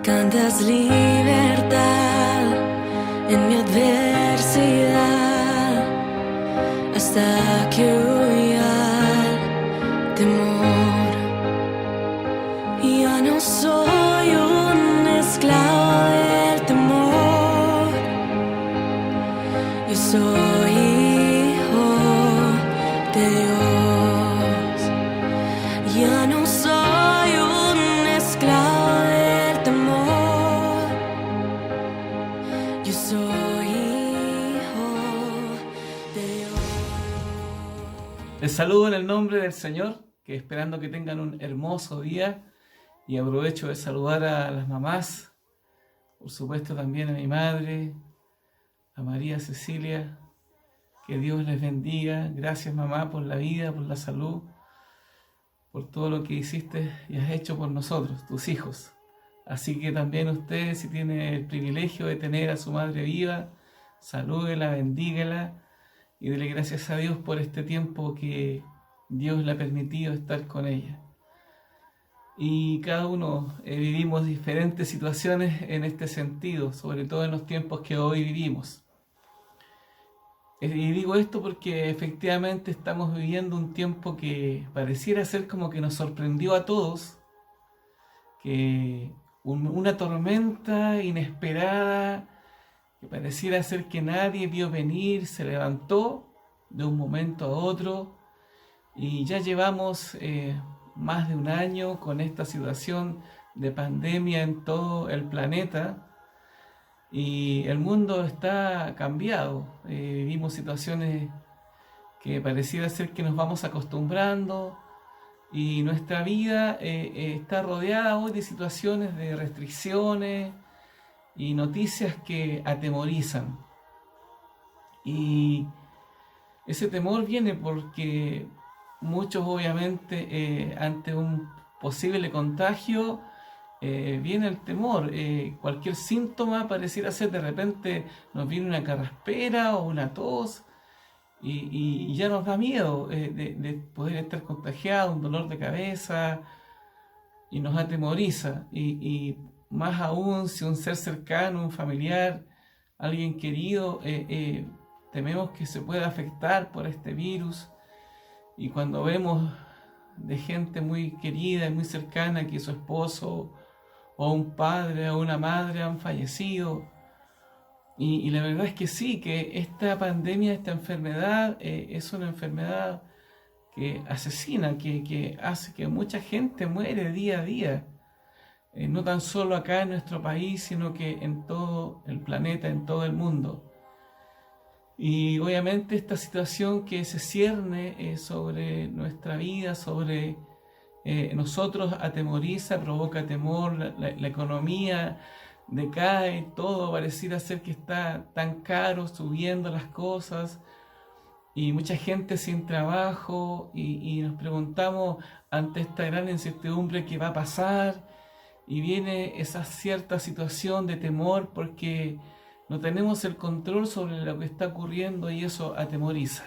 Cantas libertad en mi adversidad hasta que huya el temor. Ya no soy un esclavo del temor, yo soy hijo de Dios. Ya no soy un esclavo del temor, yo soy hijo de Dios. Les saludo en el nombre del Señor, que esperando que tengan un hermoso día, y aprovecho de saludar a las mamás, por supuesto también a mi madre, a María Cecilia. Que Dios les bendiga. Gracias, mamá, por la vida, por la salud, por todo lo que hiciste y has hecho por nosotros, tus hijos. Así que también usted, si tiene el privilegio de tener a su madre viva, salúdela, bendíguela y dele gracias a Dios por este tiempo que Dios le ha permitido estar con ella. Y cada uno vivimos diferentes situaciones en este sentido, sobre todo en los tiempos que hoy vivimos. Y digo esto porque efectivamente estamos viviendo un tiempo que pareciera ser como que nos sorprendió a todos, que una tormenta inesperada, que pareciera ser que nadie vio venir, se levantó de un momento a otro, y ya llevamos más de un año con esta situación de pandemia en todo el planeta. Y el mundo está cambiado, vivimos situaciones que pareciera ser que nos vamos acostumbrando y nuestra vida está rodeada hoy de situaciones de restricciones y noticias que atemorizan. Y ese temor viene porque muchos obviamente ante un posible contagio viene el temor. Cualquier síntoma pareciera ser de repente nos viene una carraspera o una tos y ya nos da miedo de poder estar contagiado, un dolor de cabeza y nos atemoriza y más aún si un ser cercano, un familiar, alguien querido, tememos que se pueda afectar por este virus. Y cuando vemos de gente muy querida y muy cercana que su esposo o un padre o una madre han fallecido, y la verdad es que sí, que esta pandemia, esta enfermedad es una enfermedad que asesina, que hace que mucha gente muere día a día, no tan solo acá en nuestro país, sino que en todo el planeta, en todo el mundo. Y obviamente esta situación que se cierne sobre nuestra vida, sobre nosotros, atemoriza, provoca temor, la economía decae, todo pareciera ser que está tan caro, subiendo las cosas, y mucha gente sin trabajo, y nos preguntamos ante esta gran incertidumbre qué va a pasar, y viene esa cierta situación de temor porque no tenemos el control sobre lo que está ocurriendo y eso atemoriza.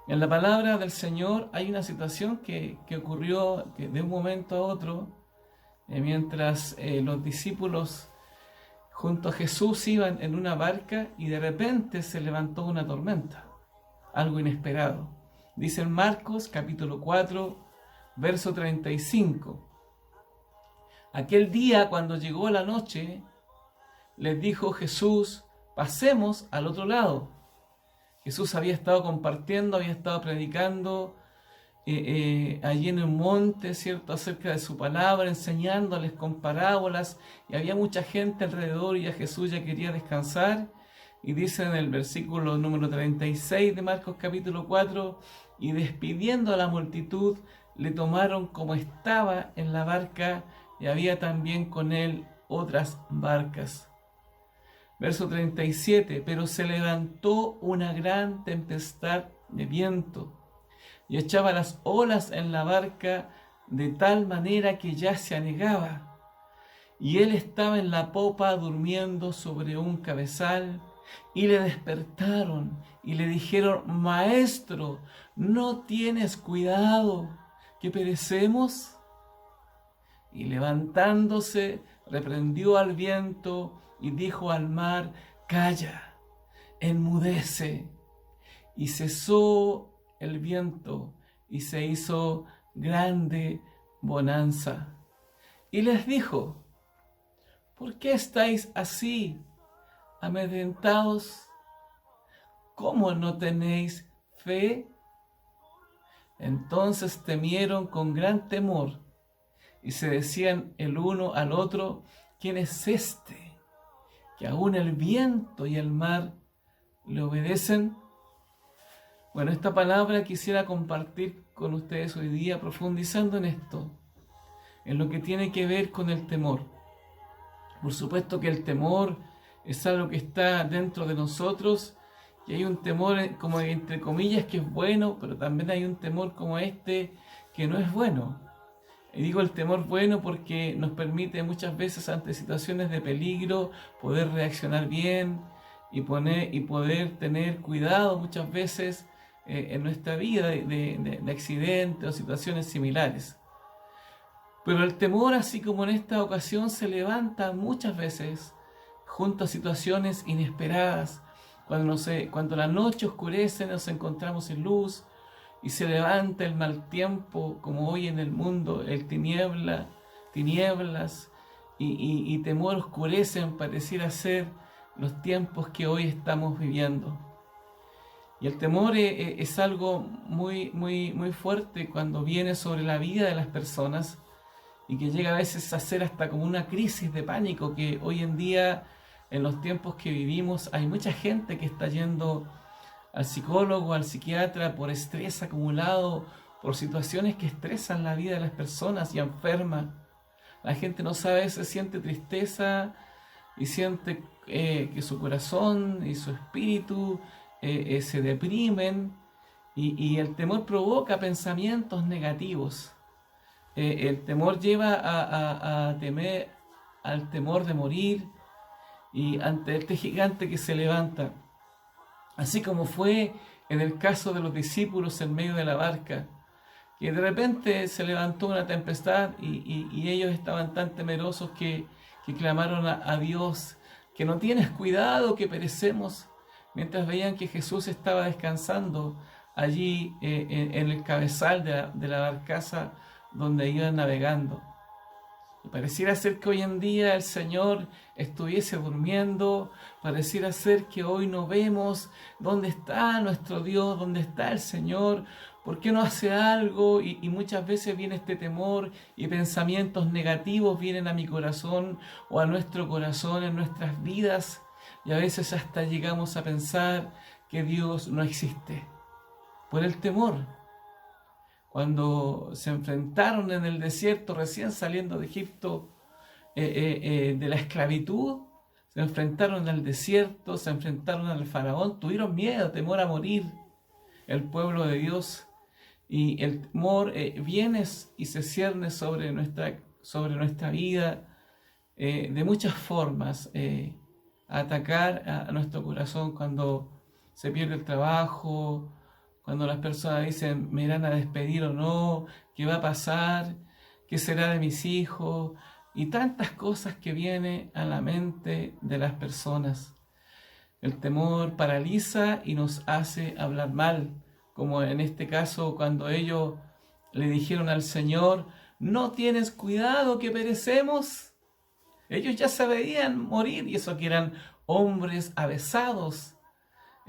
En la palabra del Señor hay una situación que ocurrió de un momento a otro, mientras los discípulos junto a Jesús iban en una barca y de repente se levantó una tormenta, algo inesperado. Dice en Marcos capítulo 4, verso 35. Aquel día cuando llegó la noche, les dijo Jesús, pasemos al otro lado. Jesús había estado compartiendo, había estado predicando allí en el monte, ¿cierto?, acerca de su palabra, enseñándoles con parábolas, y había mucha gente alrededor y ya Jesús ya quería descansar. Y dice en el versículo número 36 de Marcos capítulo 4, y despidiendo a la multitud, le tomaron como estaba en la barca, y había también con él otras barcas. Verso 37, pero se levantó una gran tempestad de viento y echaba las olas en la barca de tal manera que ya se anegaba. Y él estaba en la popa durmiendo sobre un cabezal, y le despertaron y le dijeron: Maestro, ¿no tienes cuidado que perecemos? Y levantándose, reprendió al viento y dijo al mar: calla, enmudece. Y cesó el viento y se hizo grande bonanza. Y les dijo: ¿por qué estáis así amedrentados? ¿Cómo no tenéis fe? Entonces temieron con gran temor y se decían el uno al otro: ¿quién es este, que aún el viento y el mar le obedecen? Bueno, esta palabra quisiera compartir con ustedes hoy día, profundizando en esto, en lo que tiene que ver con el temor. Por supuesto que el temor es algo que está dentro de nosotros, y hay un temor como entre comillas que es bueno, pero también hay un temor como este que no es bueno. Y digo el temor bueno porque nos permite muchas veces ante situaciones de peligro poder reaccionar bien y poder tener cuidado muchas veces en nuestra vida de accidentes o situaciones similares. Pero el temor, así como en esta ocasión, se levanta muchas veces junto a situaciones inesperadas. Cuando la noche oscurece, nos encontramos sin luz y se levanta el mal tiempo, como hoy en el mundo, el tinieblas y temor oscurecen, pareciera ser los tiempos que hoy estamos viviendo. Y el temor es algo muy, muy, muy fuerte cuando viene sobre la vida de las personas y que llega a veces a ser hasta como una crisis de pánico, que hoy en día, en los tiempos que vivimos, hay mucha gente que está yendo al psicólogo, al psiquiatra por estrés acumulado, por situaciones que estresan la vida de las personas y enferma. La gente no sabe, se siente tristeza y siente que su corazón y su espíritu se deprimen, y el temor provoca pensamientos negativos. El temor lleva a temer, al temor de morir y ante este gigante que se levanta. Así como fue en el caso de los discípulos en medio de la barca, que de repente se levantó una tempestad y ellos estaban tan temerosos que clamaron a Dios: que no tienes cuidado, que perecemos, mientras veían que Jesús estaba descansando allí en el cabezal de la barcaza donde iban navegando. Y pareciera ser que hoy en día el Señor estuviese durmiendo, pareciera ser que hoy no vemos dónde está nuestro Dios, dónde está el Señor, por qué no hace algo, y muchas veces viene este temor y pensamientos negativos vienen a mi corazón o a nuestro corazón en nuestras vidas, y a veces hasta llegamos a pensar que Dios no existe por el temor. Cuando se enfrentaron en el desierto, recién saliendo de Egipto, de la esclavitud, se enfrentaron al desierto, se enfrentaron al faraón, tuvieron miedo, temor a morir, el pueblo de Dios. Y el temor viene y se cierne sobre nuestra vida de muchas formas, a atacar a nuestro corazón cuando se pierde el trabajo, cuando las personas dicen: ¿me irán a despedir o no? ¿Qué va a pasar? ¿Qué será de mis hijos? Y tantas cosas que vienen a la mente de las personas. El temor paraliza y nos hace hablar mal, como en este caso cuando ellos le dijeron al Señor: ¿no tienes cuidado que perecemos? Ellos ya se veían morir, y eso que eran hombres avesados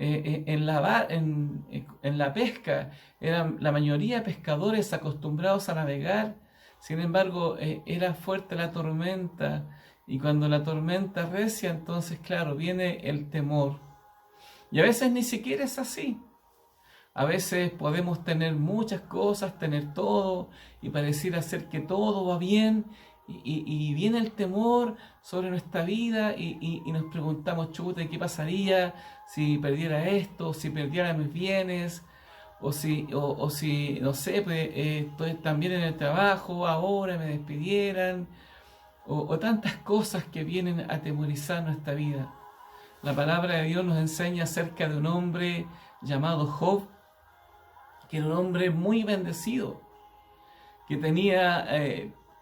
en la pesca, eran la mayoría pescadores acostumbrados a navegar. Sin embargo, era fuerte la tormenta, y cuando la tormenta recia, entonces claro, viene el temor. Y a veces ni siquiera es así. A veces podemos tener muchas cosas, tener todo, y pareciera ser que todo va bien, y viene el temor sobre nuestra vida, y nos preguntamos: chuta, ¿qué pasaría si perdiera esto, si perdiera mis bienes, o si no sé, pues, estoy también en el trabajo, ahora me despidieran, o tantas cosas que vienen a atemorizar nuestra vida? La palabra de Dios nos enseña acerca de un hombre llamado Job, que era un hombre muy bendecido, que tenía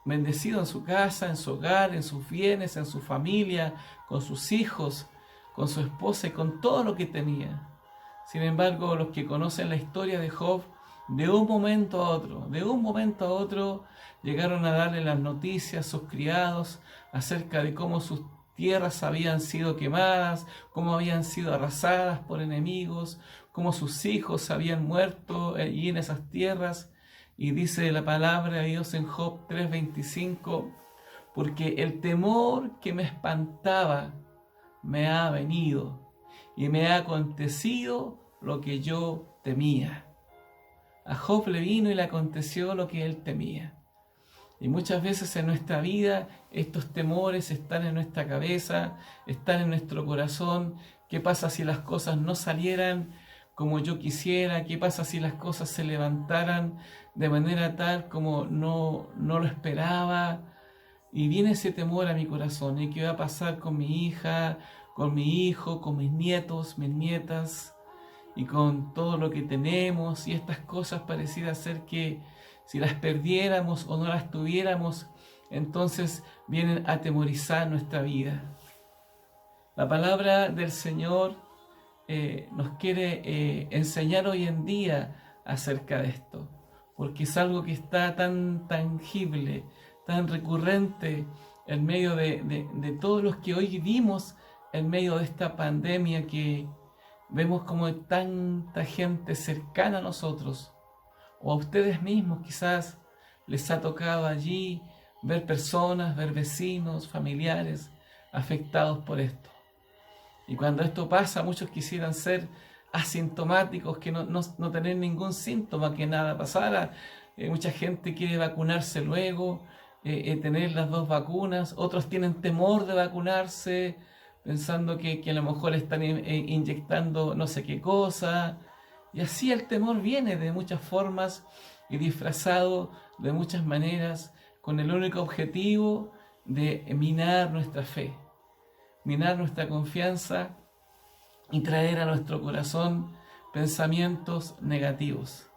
bendecido en su casa, en su hogar, en sus bienes, en su familia, con sus hijos, con su esposa y con todo lo que tenía. Sin embargo, los que conocen la historia de Job, de un momento a otro, llegaron a darle las noticias a sus criados acerca de cómo sus tierras habían sido quemadas, cómo habían sido arrasadas por enemigos, cómo sus hijos habían muerto allí en esas tierras. Y dice la palabra de Dios en Job 3:25, porque el temor que me espantaba me ha venido y me ha acontecido lo que yo temía. A Job le vino y le aconteció lo que él temía. Y muchas veces en nuestra vida estos temores están en nuestra cabeza, están en nuestro corazón. ¿Qué pasa si las cosas no salieran como yo quisiera? ¿Qué pasa si las cosas se levantaran de manera tal como no lo esperaba? Y viene ese temor a mi corazón. ¿Y qué va a pasar con mi hija, con mi hijo, con mis nietos, mis nietas y con todo lo que tenemos? Y estas cosas pareciera ser que si las perdiéramos o no las tuviéramos, entonces vienen a atemorizar nuestra vida. La palabra del Señor nos quiere enseñar hoy en día acerca de esto, porque es algo que está tan tangible, tan recurrente en medio de todos los que hoy vivimos, en medio de esta pandemia, que vemos como hay tanta gente cercana a nosotros, o a ustedes mismos quizás les ha tocado allí ver personas, ver vecinos, familiares afectados por esto. Y cuando esto pasa, muchos quisieran ser asintomáticos, que no tener ningún síntoma, que nada pasara. Mucha gente quiere vacunarse luego, tener las 2 vacunas. Otros tienen temor de vacunarse, pensando que a lo mejor están inyectando no sé qué cosa. Y así el temor viene de muchas formas y disfrazado de muchas maneras, con el único objetivo de minar nuestra fe, minar nuestra confianza y traer a nuestro corazón pensamientos negativos.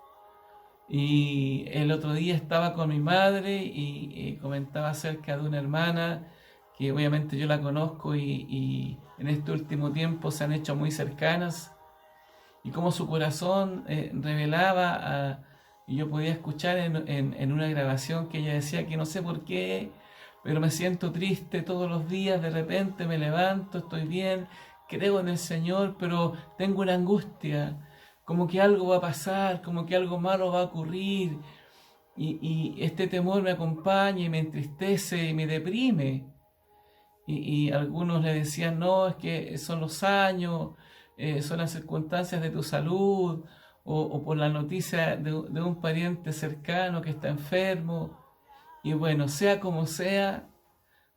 Y el otro día estaba con mi madre y comentaba acerca de una hermana que obviamente yo la conozco y en este último tiempo se han hecho muy cercanas, y cómo su corazón revelaba, y yo podía escuchar en una grabación que ella decía que no sé por qué, pero me siento triste todos los días, de repente me levanto, estoy bien, creo en el Señor, pero tengo una angustia, como que algo va a pasar, como que algo malo va a ocurrir, y este temor me acompaña y me entristece y me deprime. Y algunos le decían, no, es que son los años, son las circunstancias de tu salud, o por la noticia de un pariente cercano que está enfermo. Y bueno, sea como sea,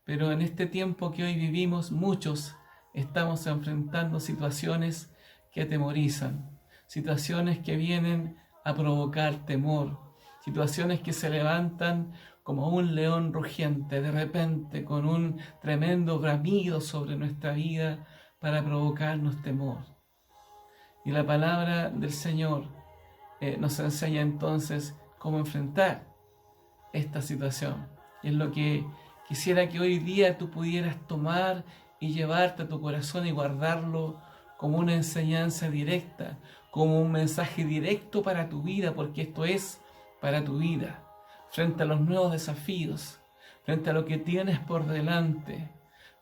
pero en este tiempo que hoy vivimos, muchos estamos enfrentando situaciones que atemorizan, situaciones que vienen a provocar temor, situaciones que se levantan como un león rugiente de repente, con un tremendo bramido sobre nuestra vida para provocarnos temor. Y la palabra del Señor nos enseña entonces cómo enfrentar esta situación. Y es lo que quisiera que hoy día tú pudieras tomar y llevarte a tu corazón y guardarlo como una enseñanza directa, como un mensaje directo para tu vida, porque esto es para tu vida, frente a los nuevos desafíos, frente a lo que tienes por delante,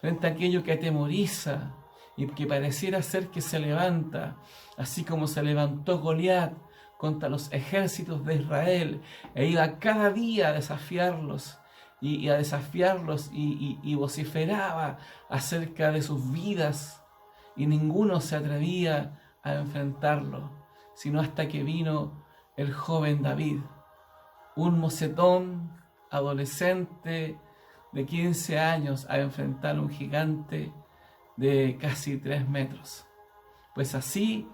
frente a aquello que atemoriza y que pareciera ser que se levanta, así como se levantó Goliat contra los ejércitos de Israel, e iba cada día a desafiarlos, y vociferaba acerca de sus vidas, y ninguno se atrevía a enfrentarlo, sino hasta que vino el joven David, un mocetón adolescente de 15 años, a enfrentar a un gigante de casi 3 metros. Pues así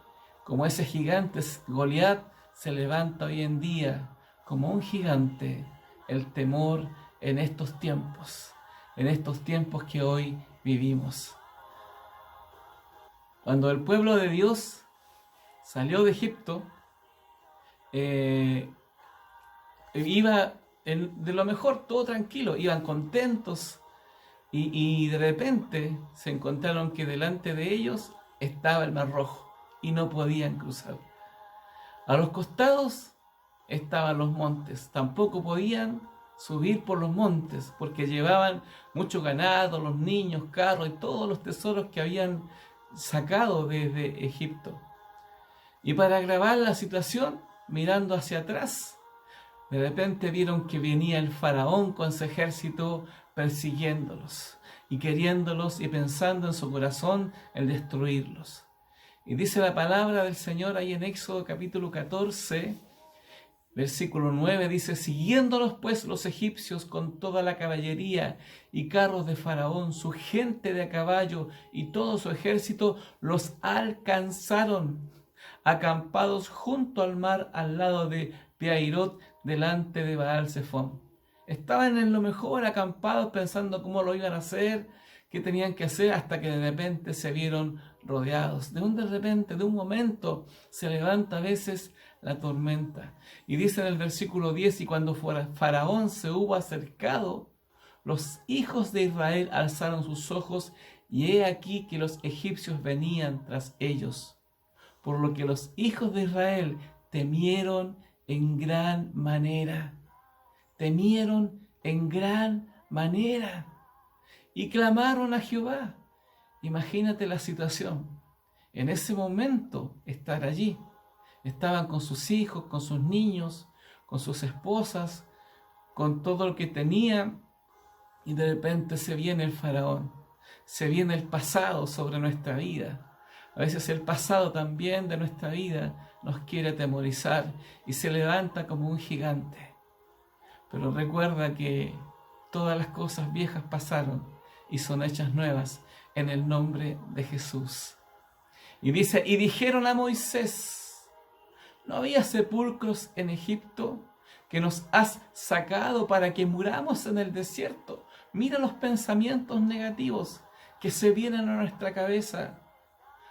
como ese gigante Goliat se levanta hoy en día como un gigante, el temor en estos tiempos que hoy vivimos. Cuando el pueblo de Dios salió de Egipto, iba de lo mejor, todo tranquilo, iban contentos y de repente se encontraron que delante de ellos estaba el Mar Rojo y no podían cruzar. A los costados estaban los montes, tampoco podían subir por los montes porque llevaban mucho ganado, los niños, carros y todos los tesoros que habían sacado desde Egipto. Y para agravar la situación, mirando hacia atrás, de repente vieron que venía el faraón con su ejército persiguiéndolos y queriéndolos y pensando en su corazón el destruirlos. Y dice la palabra del Señor ahí en Éxodo capítulo 14, versículo 9, dice: siguiéndolos pues los egipcios con toda la caballería y carros de faraón, su gente de a caballo y todo su ejército, los alcanzaron, acampados junto al mar al lado de Piahirot, delante de Baal-Zephón. Estaban en lo mejor acampados pensando cómo lo iban a hacer, qué tenían que hacer, hasta que de repente se vieron rodeados. De un momento se levanta a veces la tormenta. Y dice en el versículo 10: y cuando Faraón se hubo acercado, los hijos de Israel alzaron sus ojos, y he aquí que los egipcios venían tras ellos. Por lo que los hijos de Israel temieron en gran manera. Temieron en gran manera. Y clamaron a Jehová. Imagínate la situación. En ese momento, estar allí. Estaban con sus hijos, con sus niños, con sus esposas, con todo lo que tenían. Y de repente se viene el faraón. Se viene el pasado sobre nuestra vida. A veces el pasado también de nuestra vida nos quiere atemorizar y se levanta como un gigante. Pero recuerda que todas las cosas viejas pasaron y son hechas nuevas en el nombre de Jesús. Y dice: y dijeron a Moisés: ¿no había sepulcros en Egipto que nos has sacado para que muramos en el desierto? Mira los pensamientos negativos que se vienen a nuestra cabeza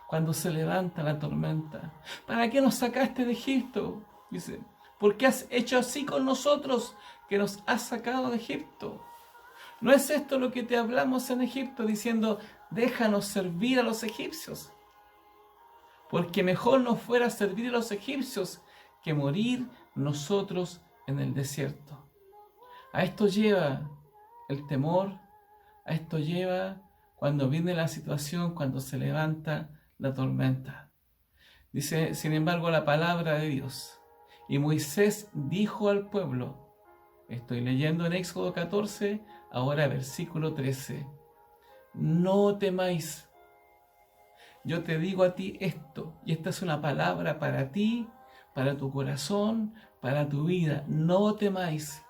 cuando se levanta la tormenta. ¿Para qué nos sacaste de Egipto? Dice: ¿por qué has hecho así con nosotros que nos has sacado de Egipto? ¿No es esto lo que te hablamos en Egipto, diciendo: déjanos servir a los egipcios? Porque mejor nos fuera servir a los egipcios que morir nosotros en el desierto. A esto lleva el temor, a esto lleva cuando viene la situación, cuando se levanta la tormenta. Dice, sin embargo, la palabra de Dios: y Moisés dijo al pueblo, estoy leyendo en Éxodo 14, ahora versículo 13, no temáis, yo te digo a ti esto, y esta es una palabra para ti, para tu corazón, para tu vida, no temáis,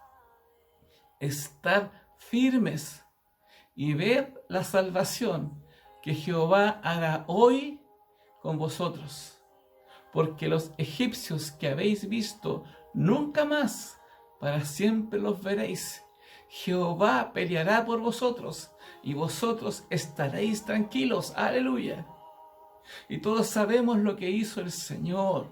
estad firmes y ved la salvación que Jehová hará hoy con vosotros, porque los egipcios que habéis visto nunca más, para siempre los veréis. Jehová peleará por vosotros y vosotros estaréis tranquilos. Aleluya. Y todos sabemos lo que hizo el Señor,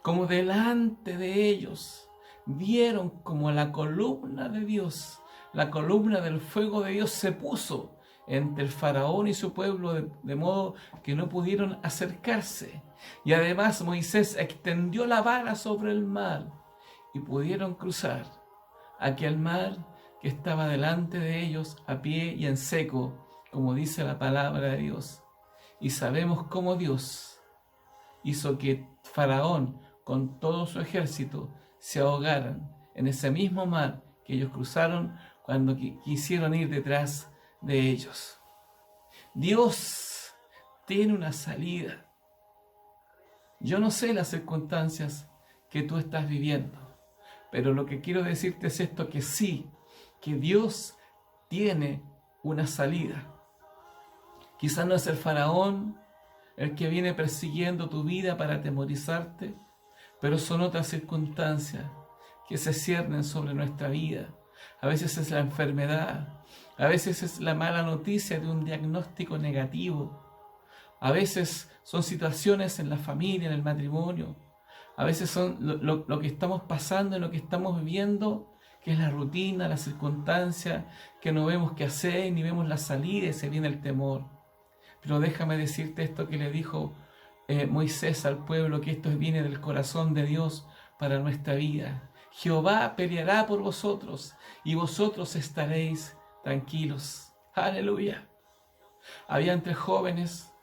como delante de ellos vieron como la columna de Dios, la columna del fuego de Dios se puso entre el faraón y su pueblo, de modo que no pudieron acercarse. Y además Moisés extendió la vara sobre el mar y pudieron cruzar aquel mar que estaba delante de ellos a pie y en seco, como dice la palabra de Dios. Y sabemos cómo Dios hizo que Faraón con todo su ejército se ahogaran en ese mismo mar que ellos cruzaron cuando quisieron ir detrás de ellos. Dios tiene una salida. Yo no sé las circunstancias que tú estás viviendo, pero lo que quiero decirte es esto, que sí, que Dios tiene una salida. Quizás no es el faraón el que viene persiguiendo tu vida para atemorizarte, pero son otras circunstancias que se ciernen sobre nuestra vida. A veces es la enfermedad, a veces es la mala noticia de un diagnóstico negativo, a veces son situaciones en la familia, en el matrimonio, a veces son lo que estamos pasando, en lo que estamos viviendo, que es la rutina, la circunstancia, que no vemos qué hacer, ni vemos la salida, y se viene el temor. Pero déjame decirte esto que le dijo Moisés al pueblo, que esto viene del corazón de Dios para nuestra vida. Jehová peleará por vosotros, y vosotros estaréis tranquilos. Aleluya. Habían 3 jóvenes,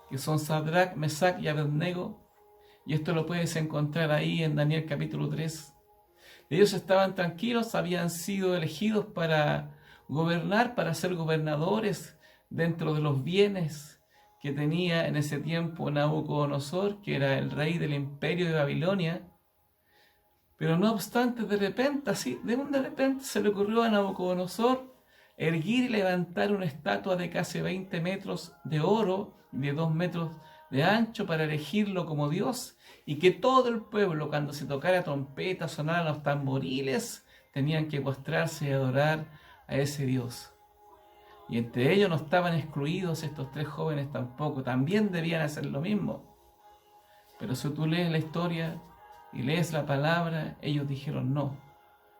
que son Sadrach, Mesach y Abednego, y esto lo puedes encontrar ahí en Daniel capítulo 3. Ellos estaban tranquilos, habían sido elegidos para gobernar, para ser gobernadores dentro de los bienes que tenía en ese tiempo Nabucodonosor, que era el rey del imperio de Babilonia. Pero no obstante, de repente se le ocurrió a Nabucodonosor erguir y levantar una estatua de casi 20 metros de oro y de 2 metros de ancho para elegirlo como Dios, y que todo el pueblo, cuando se tocara trompeta, sonaran los tamboriles, tenían que postrarse y adorar a ese Dios. Y entre ellos no estaban excluidos estos 3 jóvenes tampoco, también debían hacer lo mismo. Pero si tú lees la historia y lees la palabra, ellos dijeron no.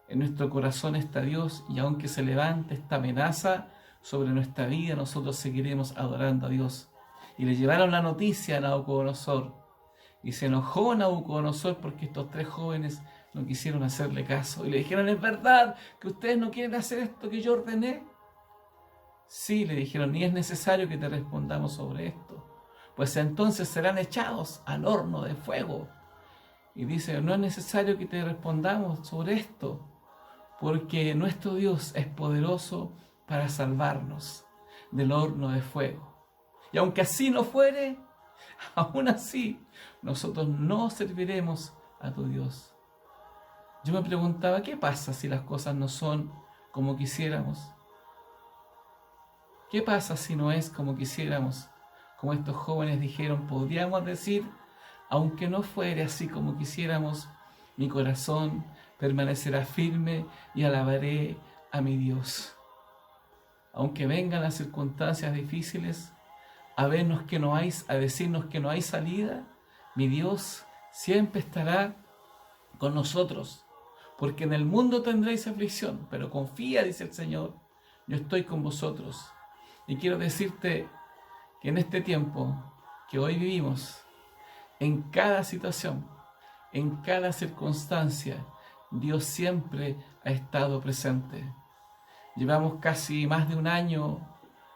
En nuestro corazón está Dios, y aunque se levante esta amenaza sobre nuestra vida, nosotros seguiremos adorando a Dios. Y le llevaron la noticia a Nabucodonosor, y se enojó Nabucodonosor porque estos 3 jóvenes no quisieron hacerle caso, y le dijeron: ¿es verdad que ustedes no quieren hacer esto que yo ordené? Sí, le dijeron, y es necesario que te respondamos sobre esto, pues entonces serán echados al horno de fuego. Y dice: no es necesario que te respondamos sobre esto, porque nuestro Dios es poderoso para salvarnos del horno de fuego. Y aunque así no fuere, aún así nosotros no serviremos a tu Dios. Yo me preguntaba, ¿qué pasa si las cosas no son como quisiéramos? ¿Qué pasa si no es como quisiéramos? Como estos jóvenes dijeron, podríamos decir: aunque no fuere así como quisiéramos, mi corazón permanecerá firme y alabaré a mi Dios. Aunque vengan las circunstancias difíciles, a decirnos que no hay salida, mi Dios siempre estará con nosotros. Porque en el mundo tendréis aflicción, pero confía, dice el Señor, yo estoy con vosotros. Y quiero decirte que en este tiempo que hoy vivimos, en cada situación, en cada circunstancia, Dios siempre ha estado presente. Llevamos casi más de un año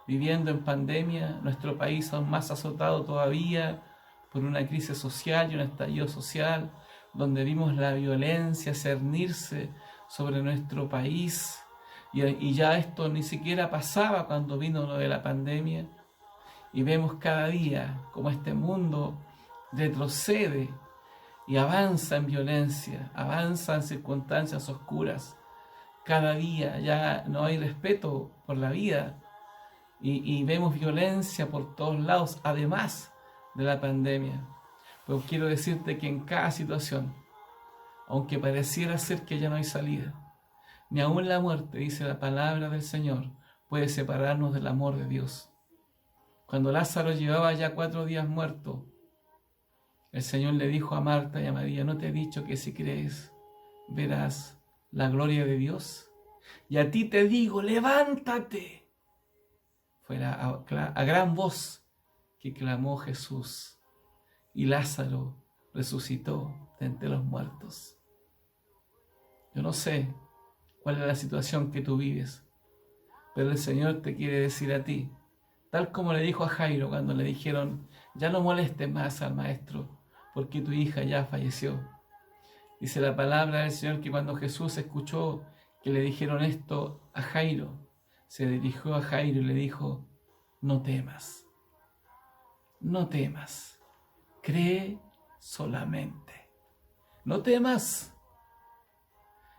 viviendo en pandemia, nuestro país aún más azotado todavía por una crisis social y un estallido social, donde vimos la violencia cernirse sobre nuestro país, y ya esto ni siquiera pasaba cuando vino lo de la pandemia, y vemos cada día como este mundo retrocede y avanza en violencia, avanza en circunstancias oscuras. Cada día ya no hay respeto por la vida, y vemos violencia por todos lados, además de la pandemia. Pero quiero decirte que en cada situación, aunque pareciera ser que ya no hay salida, ni aun la muerte, dice la palabra del Señor, puede separarnos del amor de Dios. Cuando Lázaro llevaba ya 4 días muerto, el Señor le dijo a Marta y a María: ¿no te he dicho que si crees verás la gloria de Dios? Y a ti te digo, levántate. Fue a gran voz que clamó Jesús, y Lázaro resucitó de entre los muertos. Yo no sé cuál es la situación que tú vives, pero el Señor te quiere decir a ti, tal como le dijo a Jairo cuando le dijeron: ya no molestes más al maestro, porque tu hija ya falleció. Dice la palabra del Señor que cuando Jesús escuchó que le dijeron esto a Jairo, se dirigió a Jairo y le dijo: no temas, no temas, cree solamente. No temas.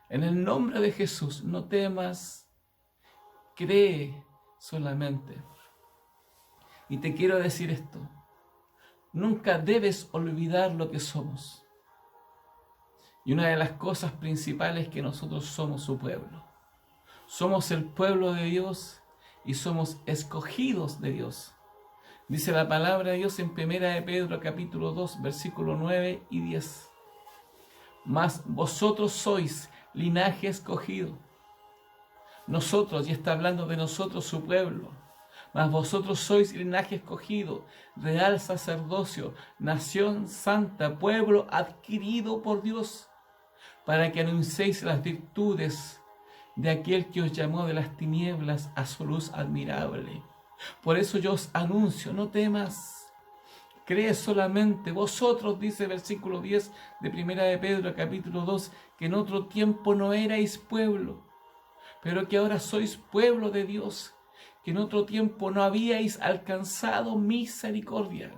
En el nombre de Jesús, no temas, cree solamente. Y te quiero decir esto: nunca debes olvidar lo que somos. Y una de las cosas principales es que nosotros somos su pueblo. Somos el pueblo de Dios y somos escogidos de Dios. Dice la palabra de Dios en 1 de Pedro capítulo 2, versículo 9 y 10. Mas vosotros sois linaje escogido. Nosotros, y está hablando de nosotros, su pueblo. Mas vosotros sois linaje escogido, real sacerdocio, nación santa, pueblo adquirido por Dios, para que anunciéis las virtudes de aquel que os llamó de las tinieblas a su luz admirable. Por eso yo os anuncio, no temas, cree solamente. Vosotros, dice el versículo 10 de Primera de Pedro, capítulo 2, que en otro tiempo no erais pueblo, pero que ahora sois pueblo de Dios, que en otro tiempo no habíais alcanzado misericordia,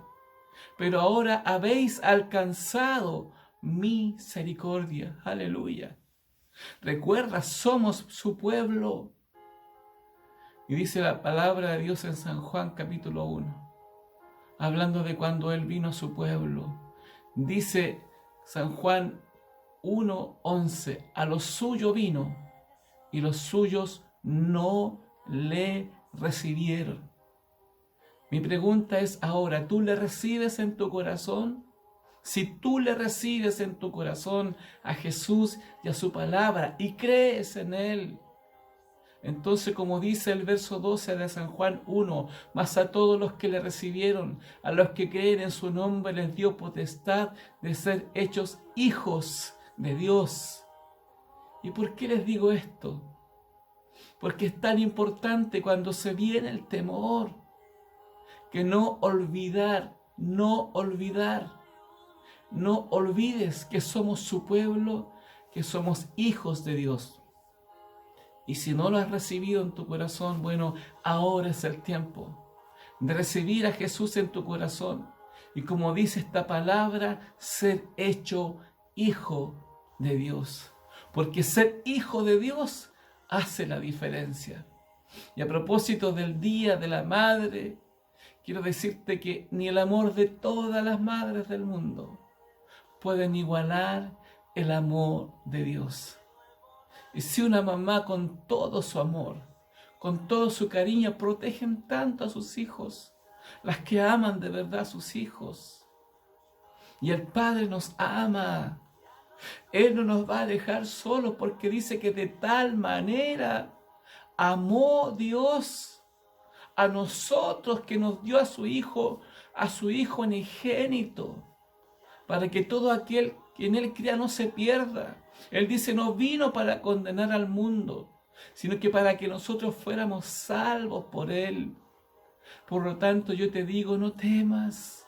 pero ahora habéis alcanzado misericordia. Aleluya. Recuerda, somos su pueblo. Y dice la palabra de Dios en San Juan capítulo 1, hablando de cuando Él vino a su pueblo. Dice San Juan 1:11, a lo suyo vino y los suyos no le recibieron. Mi pregunta es ahora, ¿tú le recibes en tu corazón? Si tú le recibes en tu corazón a Jesús y a su palabra y crees en Él, entonces, como dice el verso 12 de San Juan 1, mas a todos los que le recibieron, a los que creen en su nombre, les dio potestad de ser hechos hijos de Dios. ¿Y por qué les digo esto? Porque es tan importante cuando se viene el temor, que no olvides que somos su pueblo, que somos hijos de Dios. Y si no lo has recibido en tu corazón, bueno, ahora es el tiempo de recibir a Jesús en tu corazón. Y como dice esta palabra, ser hecho hijo de Dios. Porque ser hijo de Dios hace la diferencia. Y a propósito del Día de la Madre, quiero decirte que ni el amor de todas las madres del mundo pueden igualar el amor de Dios. Y si una mamá con todo su amor, con todo su cariño, protegen tanto a sus hijos, las que aman de verdad a sus hijos, y el Padre nos ama, Él no nos va a dejar solos, porque dice que de tal manera amó Dios a nosotros que nos dio a su Hijo unigénito, para que todo aquel que en Él crea no se pierda. Él dice, no vino para condenar al mundo, sino que para que nosotros fuéramos salvos por Él. Por lo tanto, yo te digo, no temas,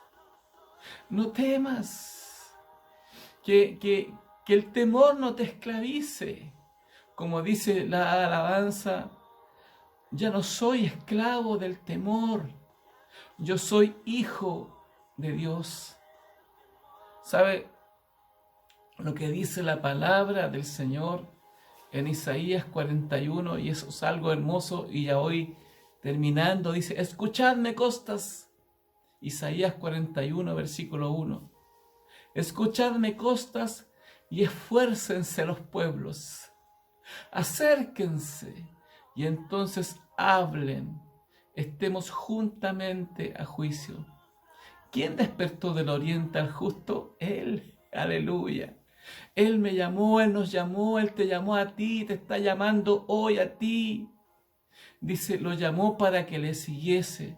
no temas, que el temor no te esclavice. Como dice la alabanza, ya no soy esclavo del temor, yo soy hijo de Dios. ¿Sabe lo que dice la palabra del Señor en Isaías 41? Y eso es algo hermoso, y ya hoy terminando, dice, escuchadme costas, Isaías 41, versículo 1. Escuchadme costas y esfuércense los pueblos, acérquense y entonces hablen, estemos juntamente a juicio. ¿Quién despertó del oriente al justo? Él, aleluya. Él me llamó, Él nos llamó, Él te llamó a ti, te está llamando hoy a ti. Dice, lo llamó para que le siguiese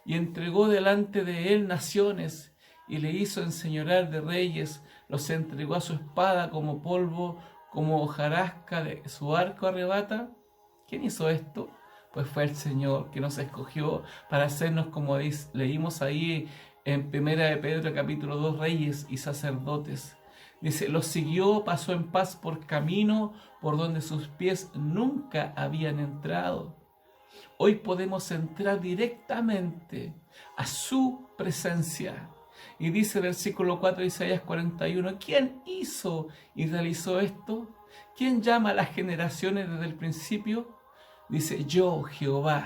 y entregó delante de Él naciones y le hizo enseñorear de reyes, los entregó a su espada como polvo, como hojarasca de su arco arrebata. ¿Quién hizo esto? Pues fue el Señor que nos escogió para hacernos, como leímos ahí en Primera de Pedro capítulo 2, reyes y sacerdotes. Dice, los siguió, pasó en paz por camino por donde sus pies nunca habían entrado. Hoy podemos entrar directamente a su presencia. Y dice el versículo 4 de Isaías 41, ¿quién hizo y realizó esto? ¿Quién llama a las generaciones desde el principio? Dice, yo, Jehová,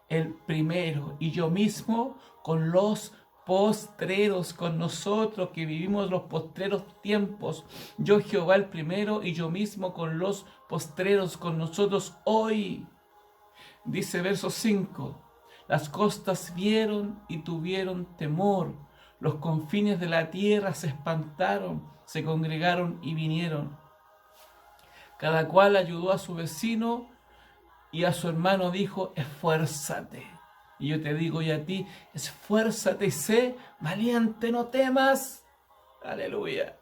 el primero, y yo mismo con los postreros, con nosotros que vivimos los postreros tiempos. Yo, Jehová, el primero, y yo mismo con los postreros, con nosotros hoy. Dice verso 5, las costas vieron y tuvieron temor, los confines de la tierra se espantaron, se congregaron y vinieron. Cada cual ayudó a su vecino y a su hermano dijo, esfuérzate. Y yo te digo y a ti, esfuérzate y sé valiente, no temas. Aleluya.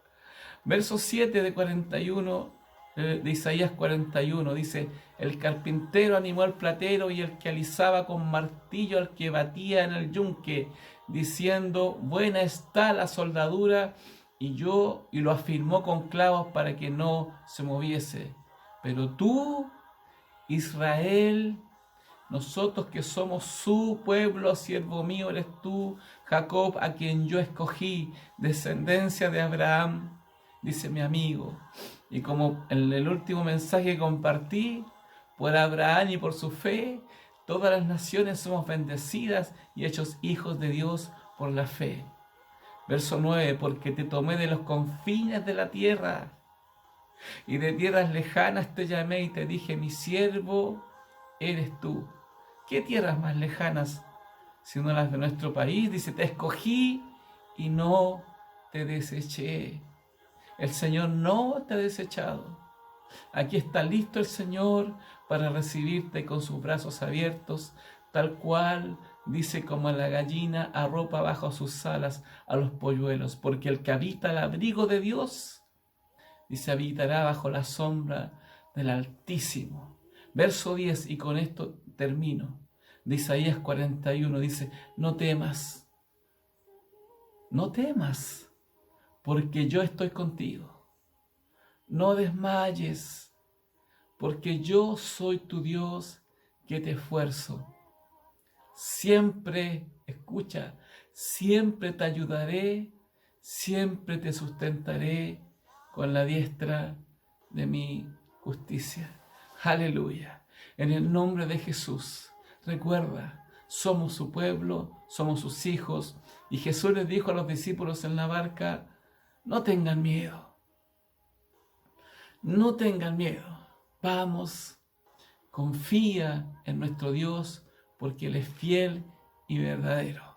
Verso 7 de 41, de Isaías 41, dice, el carpintero animó al platero y el que alisaba con martillo al que batía en el yunque, diciendo, buena está la soldadura, y lo afirmó con clavos para que no se moviese. Pero tú, Israel, nosotros que somos su pueblo, siervo mío eres tú, Jacob, a quien yo escogí, descendencia de Abraham, dice mi amigo. Y como en el último mensaje que compartí, por Abraham y por su fe, todas las naciones somos bendecidas y hechos hijos de Dios por la fe. Verso 9, porque te tomé de los confines de la tierra y de tierras lejanas te llamé y te dije, mi siervo eres tú. ¿Qué tierras más lejanas sino las de nuestro país? Dice, te escogí y no te deseché. El Señor no te ha desechado. Aquí está listo el Señor para recibirte con sus brazos abiertos, tal cual dice, como la gallina arropa bajo sus alas a los polluelos, porque el que habita al abrigo de Dios, dice, habitará bajo la sombra del Altísimo. Verso 10, y con esto termino, de Isaías 41, dice, no temas, porque yo estoy contigo. No desmayes, porque yo soy tu Dios que te esfuerzo. Siempre, escucha, siempre te ayudaré, siempre te sustentaré con la diestra de mi justicia. Aleluya. En el nombre de Jesús, recuerda, somos su pueblo, somos sus hijos. Y Jesús les dijo a los discípulos en la barca, no tengan miedo. No tengan miedo. Vamos, confía en nuestro Dios, porque Él es fiel y verdadero.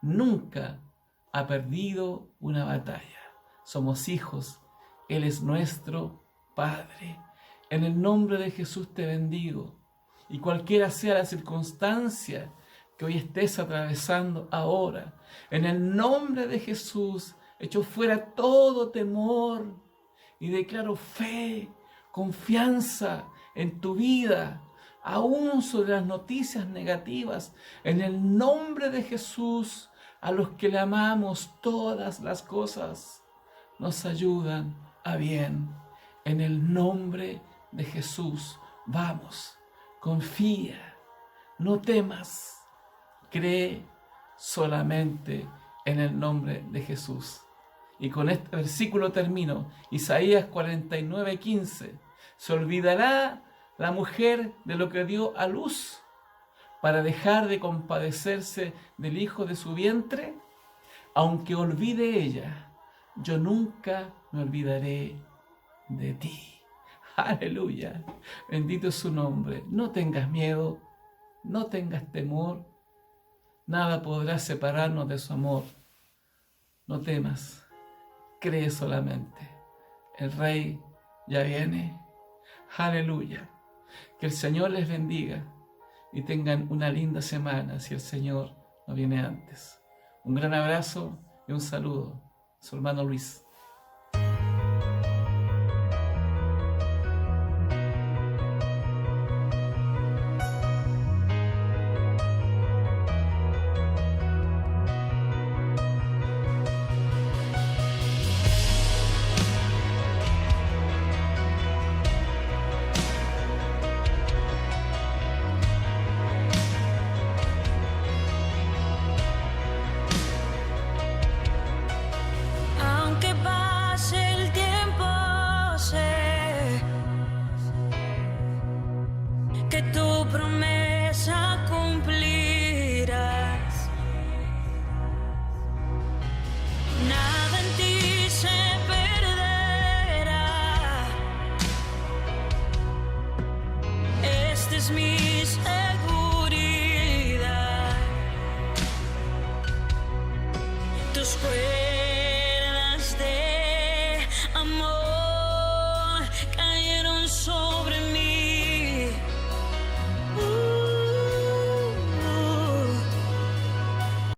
Nunca ha perdido una batalla. Somos hijos. Él es nuestro Padre. En el nombre de Jesús te bendigo. Y cualquiera sea la circunstancia que hoy estés atravesando ahora, en el nombre de Jesús, echo fuera todo temor y declaro fe, confianza en tu vida, aún sobre las noticias negativas. En el nombre de Jesús, a los que le amamos, todas las cosas nos ayudan a bien. En el nombre de Jesús, vamos, confía, no temas, cree solamente en el nombre de Jesús. Y con este versículo termino, Isaías 49:15. ¿Se olvidará la mujer de lo que dio a luz para dejar de compadecerse del hijo de su vientre? Aunque olvide ella, yo nunca me olvidaré de ti. Aleluya. Bendito es su nombre. No tengas miedo, no tengas temor. Nada podrá separarnos de su amor. No temas. Cree solamente. El Rey ya viene. Aleluya. Que el Señor les bendiga y tengan una linda semana si el Señor no viene antes. Un gran abrazo y un saludo. Su hermano Luis.